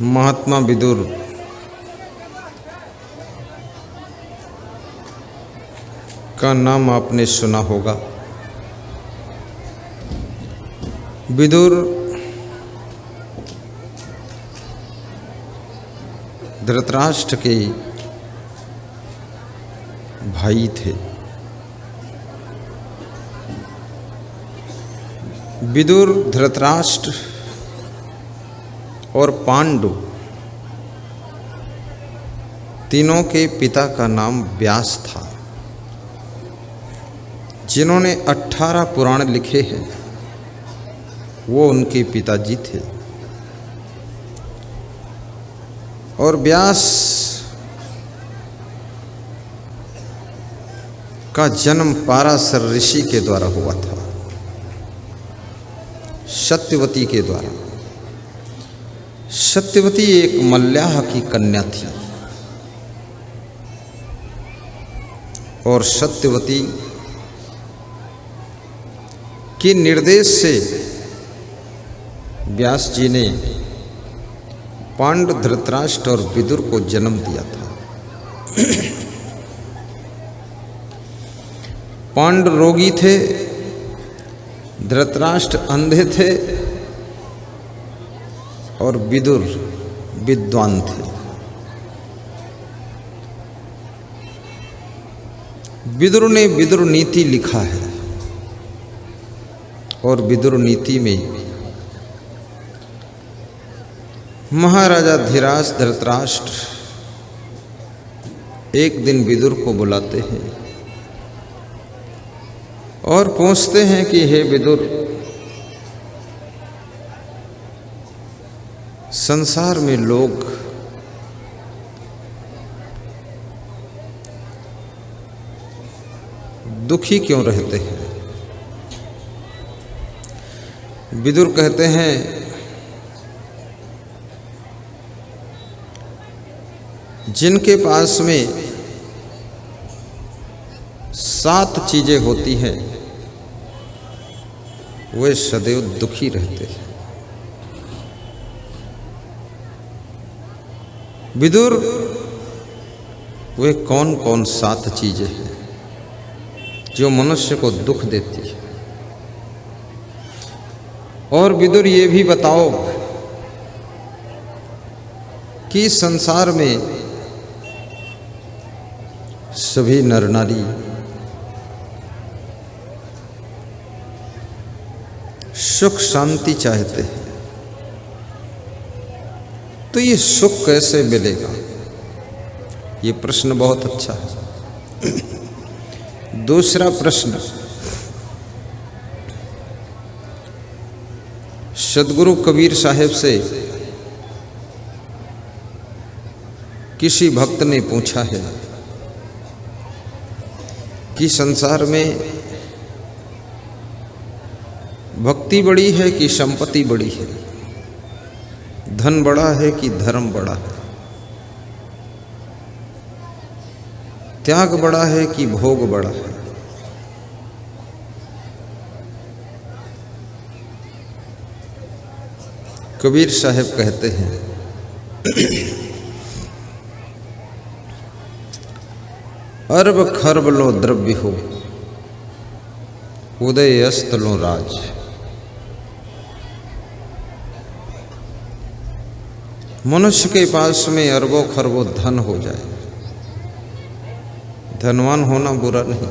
महात्मा विदुर का नाम आपने सुना होगा। विदुर धृतराष्ट्र के भाई थे। विदुर, धृतराष्ट्र और पांडु तीनों के पिता का नाम व्यास था। जिन्होंने 18 पुराण लिखे हैं वो उनके पिताजी थे। और व्यास का जन्म पाराशर ऋषि के द्वारा हुआ था, सत्यवती के द्वारा। सत्यवती एक मल्लाह की कन्या थी और सत्यवती के निर्देश से व्यास जी ने पांडु, धृतराष्ट्र और विदुर को जन्म दिया था। पांडु रोगी थे, धृतराष्ट्र अंधे थे और विदुर विद्वान थे। विदुर ने विदुर नीति लिखा है और विदुर नीति में महाराजा धीराज धृतराष्ट्र एक दिन विदुर को बुलाते हैं और पूछते हैं कि हे विदुर, संसार में लोग दुखी क्यों रहते हैं? विदुर कहते हैं जिनके पास में 7 चीजें होती हैं वे सदैव दुखी रहते हैं। विदुर, वे कौन कौन 7 चीजें हैं जो मनुष्य को दुख देती है? और विदुर ये भी बताओ कि संसार में सभी नर नारी सुख शांति चाहते हैं, तो ये सुख कैसे मिलेगा? ये प्रश्न बहुत अच्छा है। दूसरा प्रश्न, सदगुरु कबीर साहब से किसी भक्त ने पूछा है कि संसार में भक्ति बड़ी है कि संपत्ति बड़ी है, धन बड़ा है कि धर्म बड़ा है, त्याग बड़ा है कि भोग बड़ा है? कबीर साहब कहते हैं अरब खरब लो द्रव्य हो, उदय अस्त लो राज। मनुष्य के पास में अरबों खरबों धन हो जाए, धनवान होना बुरा नहीं,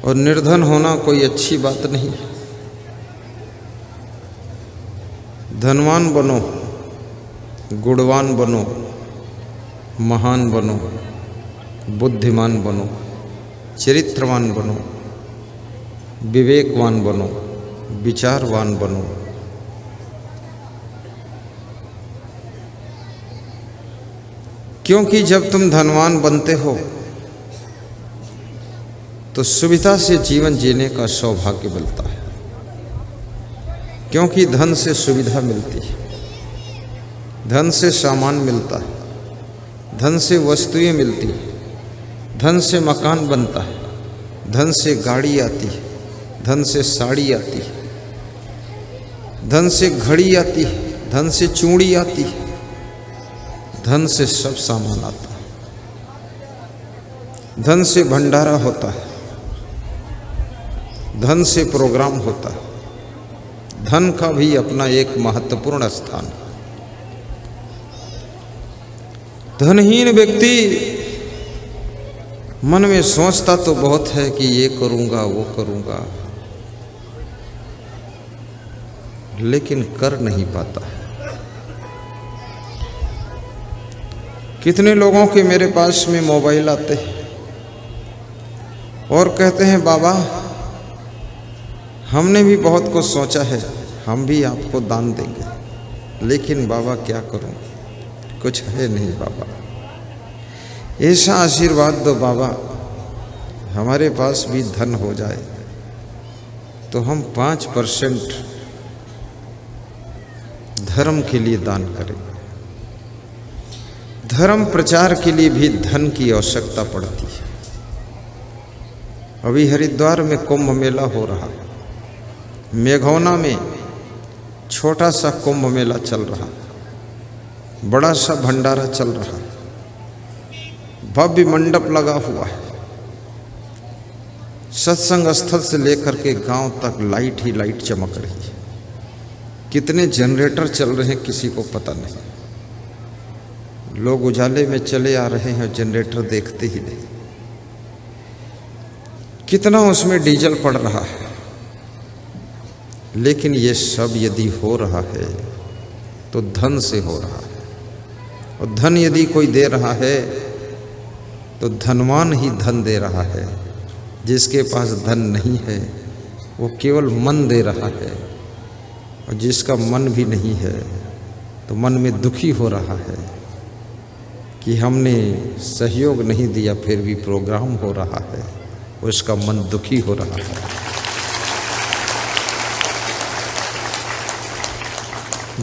और निर्धन होना कोई अच्छी बात नहीं। धनवान बनो, गुणवान बनो, महान बनो, बुद्धिमान बनो, चरित्रवान बनो, विवेकवान बनो, विचारवान बनो। क्योंकि जब तुम धनवान बनते हो तो सुविधा से जीवन जीने का सौभाग्य मिलता है, क्योंकि धन से सुविधा मिलती है, धन से सामान मिलता है, धन से वस्तुएं मिलती है, धन से मकान बनता है, धन से गाड़ी आती है, धन से साड़ी आती है। धन से घड़ी आती है, धन से चूड़ी आती है, धन से सब सामान आता है, धन से भंडारा होता है, धन से प्रोग्राम होता है। धन का भी अपना एक महत्वपूर्ण स्थान है। धनहीन व्यक्ति मन में सोचता तो बहुत है कि ये करूंगा वो करूंगा, लेकिन कर नहीं पाता। कितने लोगों के मेरे पास में मोबाइल आते हैं और कहते हैं बाबा हमने भी बहुत कुछ सोचा है, हम भी आपको दान देंगे, लेकिन बाबा क्या करूं, कुछ है नहीं बाबा, ऐसा आशीर्वाद दो बाबा हमारे पास भी धन हो जाए तो हम 5% धर्म के लिए दान करें। धर्म प्रचार के लिए भी धन की आवश्यकता पड़ती है। अभी हरिद्वार में कुंभ मेला हो रहा है, मेघौना में छोटा सा कुंभ मेला चल रहा, बड़ा सा भंडारा चल रहा, भव्य मंडप लगा हुआ है, सत्संग स्थल से लेकर के गांव तक लाइट ही लाइट चमक रही है। कितने जनरेटर चल रहे हैं किसी को पता नहीं, लोग उजाले में चले आ रहे हैं, जनरेटर देखते ही नहीं। कितना उसमें डीजल पड़ रहा है, लेकिन ये सब यदि हो रहा है तो धन से हो रहा है, और धन यदि कोई दे रहा है तो धनवान ही धन दे रहा है। जिसके पास धन नहीं है वो केवल मन दे रहा है, और जिसका मन भी नहीं है तो मन में दुखी हो रहा है कि हमने सहयोग नहीं दिया फिर भी प्रोग्राम हो रहा है, उसका मन दुखी हो रहा है।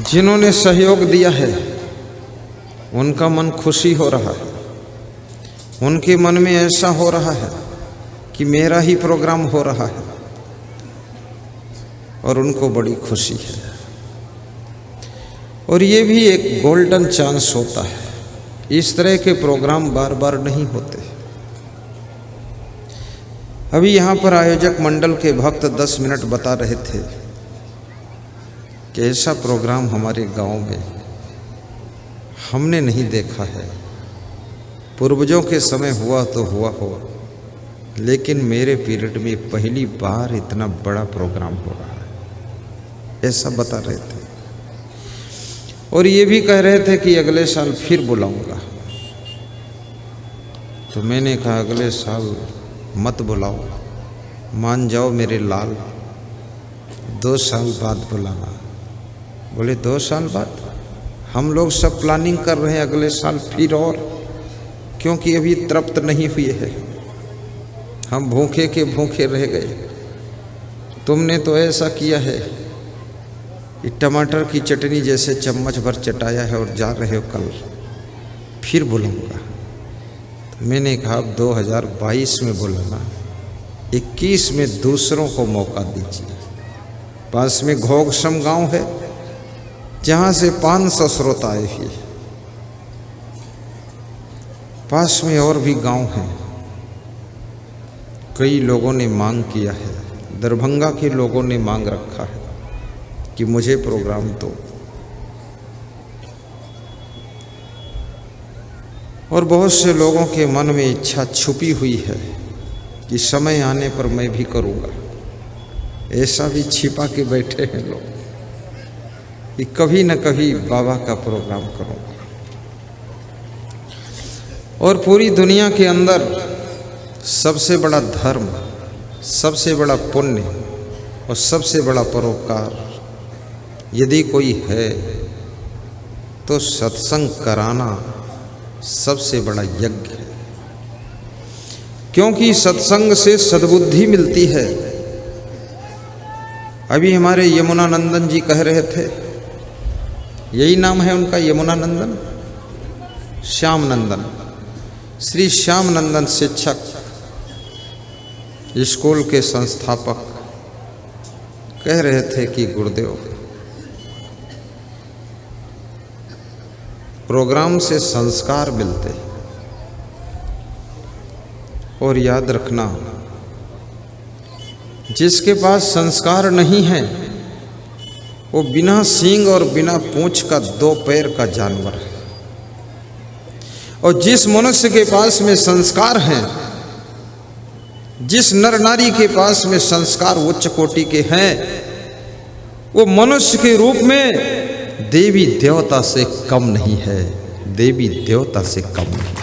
जिन्होंने सहयोग दिया है उनका मन खुशी हो रहा है, उनके मन में ऐसा हो रहा है कि मेरा ही प्रोग्राम हो रहा है, और उनको बड़ी खुशी है। और ये भी एक गोल्डन चांस होता है, इस तरह के प्रोग्राम बार बार नहीं होते। अभी यहाँ पर आयोजक मंडल के भक्त 10 मिनट बता रहे थे कि ऐसा प्रोग्राम हमारे गांव में हमने नहीं देखा है। पूर्वजों के समय हुआ तो हुआ हो, लेकिन मेरे पीरियड में पहली बार इतना बड़ा प्रोग्राम हो रहा है, ऐसा बता रहे थे। और ये भी कह रहे थे कि अगले साल फिर बुलाऊंगा। तो मैंने कहा अगले साल मत बुलाओ, मान जाओ मेरे लाल, 2 साल बाद बुलाना। बोले 2 साल बाद? हम लोग सब प्लानिंग कर रहे हैं अगले साल फिर, और क्योंकि अभी तृप्त नहीं हुए हैं, हम भूखे के भूखे रह गए। तुमने तो ऐसा किया है कि टमाटर की चटनी जैसे चम्मच भर चटाया है और जा रहे हो कल फिर बुलाऊंगा। तो मैंने कहा अब 2022 में बुलाना, 21 में दूसरों को मौका दीजिए। पास में घोघसम गांव है जहाँ से 500 श्रोता आए हुए, पास में और भी गांव हैं। कई लोगों ने मांग किया है, दरभंगा के लोगों ने मांग रखा है कि मुझे प्रोग्राम दो, और बहुत से लोगों के मन में इच्छा छुपी हुई है कि समय आने पर मैं भी करूँगा। ऐसा भी छिपा के बैठे हैं लोग कि कभी न कभी बाबा का प्रोग्राम करूँगा। और पूरी दुनिया के अंदर सबसे बड़ा धर्म, सबसे बड़ा पुण्य और सबसे बड़ा परोपकार यदि कोई है तो सत्संग कराना सबसे बड़ा यज्ञ है। क्योंकि सत्संग से सद्बुद्धि मिलती है। अभी हमारे यमुनानंदन जी कह रहे थे, यही नाम है उनका, यमुनानंदन, श्याम नंदन, श्री श्याम नंदन शिक्षक, स्कूल के संस्थापक, कह रहे थे कि गुरुदेव प्रोग्राम से संस्कार मिलते। और याद रखना, जिसके पास संस्कार नहीं है वो बिना सींग और बिना पूंछ का 2 पैर का जानवर है। और जिस मनुष्य के पास में संस्कार हैं, जिस नर नारी के पास में संस्कार उच्च कोटि के हैं, वो मनुष्य के रूप में देवी देवता से कम नहीं है, देवी देवता से कम नहीं।